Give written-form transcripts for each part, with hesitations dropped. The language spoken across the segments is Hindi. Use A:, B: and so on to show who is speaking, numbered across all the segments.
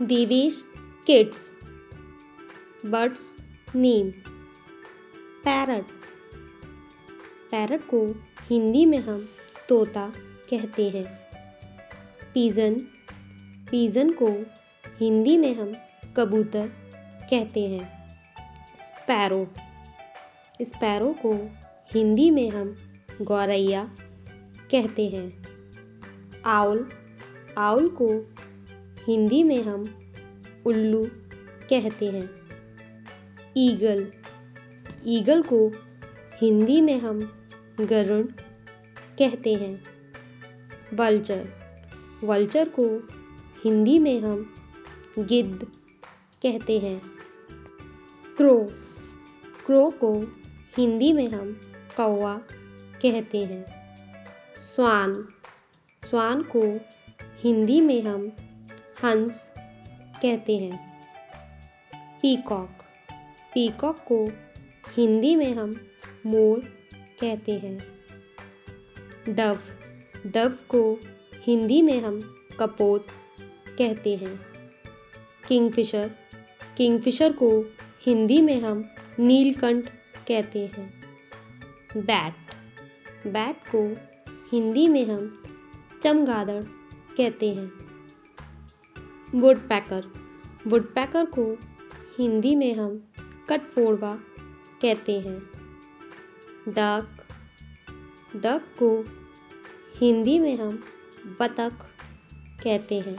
A: Devesh kids. Birds name. Parrot. Parrot को हिंदी में हम तोता कहते हैं। पिजन। पिजन को हिंदी में हम कबूतर कहते हैं। स्पैरो। स्पैरो को हिंदी में हम गौरैया कहते हैं। आउल। आउल को हिंदी में हम उल्लू कहते हैं। ईगल। ईगल को हिंदी में हम गरुड़ कहते हैं। वल्चर। वल्चर को हिंदी में हम गिद्ध कहते हैं। क्रो। क्रो को हिंदी में हम कौवा कहते हैं। स्वान। स्वान को हिंदी में हम हंस कहते हैं। पीकॉक। पीकॉक को हिंदी में हम मोर कहते हैं। डव। डव को हिंदी में हम कपोत कहते हैं। किंगफिशर। किंगफिशर को हिंदी में हम नीलकंठ कहते हैं। बैट। बैट को हिंदी में हम चमगादड़ कहते हैं। वुडपैकर। वुडपैकर को हिंदी में हम कठफोड़वा कहते हैं। डक। डक को हिंदी में हम बतख कहते हैं।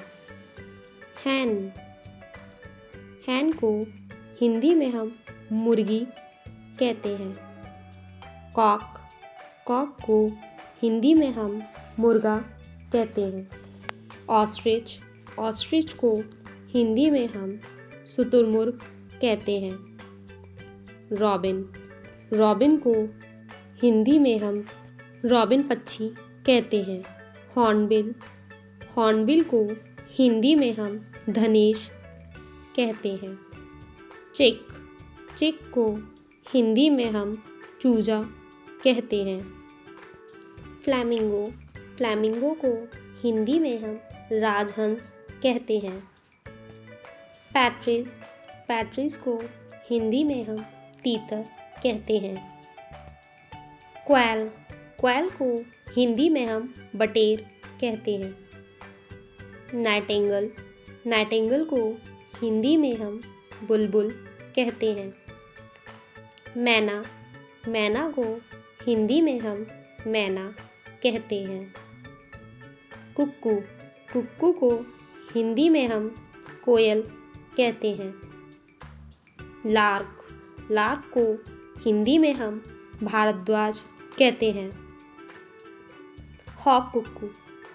A: हैन। हैन को हिंदी में हम मुर्गी कहते हैं। कॉक। कॉक को हिंदी में हम मुर्गा कहते हैं। ऑस्ट्रिच। ऑस्ट्रिच को हिंदी में हम शुतुरमुर्ग कहते हैं। रॉबिन। रॉबिन को हिंदी में हम रॉबिन पक्षी कहते हैं। हॉर्नबिल। हॉर्नबिल को हिंदी में हम धनेश कहते हैं। चिक। चिक को हिंदी में हम चूजा कहते हैं। फ्लैमिंगो। फ्लैमिंगो को हिंदी में हम राजहंस कहते हैं। पैट्रिस। पैट्रिस को हिंदी में हम तीतर कहते हैं। क्वैल। क्वैल को हिंदी में हम बटेर कहते हैं। नाइटिंगेल। नाइटिंगेल को हिंदी में हम बुलबुल कहते हैं। मैना। मैना को हिंदी में हम मैना कहते हैं। कुक्कू। कुक्कू को हिंदी में हम कोयल कहते हैं। लार्क। लार्क को हिंदी में हम भारद्वाज कहते हैं। हॉक कुक्कू।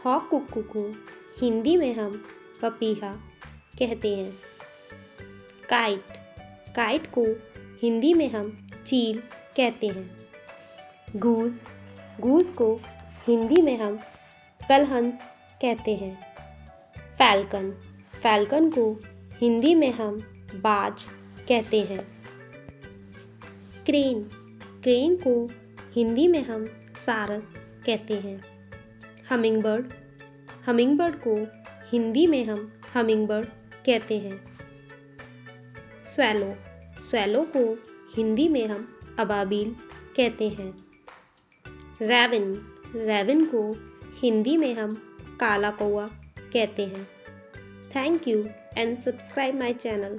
A: हॉक कुक्कू को हिंदी में हम पपीहा कहते हैं। काइट। काइट को हिंदी में हम चील कहते हैं। गूस। गूस को हिंदी में हम कलहंस कहते हैं। फैल्कन। फैल्कन को हिंदी में हम बाज कहते हैं। क्रेन। क्रेन को हिंदी में हम सारस कहते हैं। हमिंगबर्ड। हमिंगबर्ड को हिंदी में हम हमिंगबर्ड कहते हैं। स्वैलो। स्वैलो को हिंदी में हम अबाबील कहते हैं। रैवन। रैवन को हिंदी में हम काला कौआ कहते हैं। Thank you and subscribe my channel.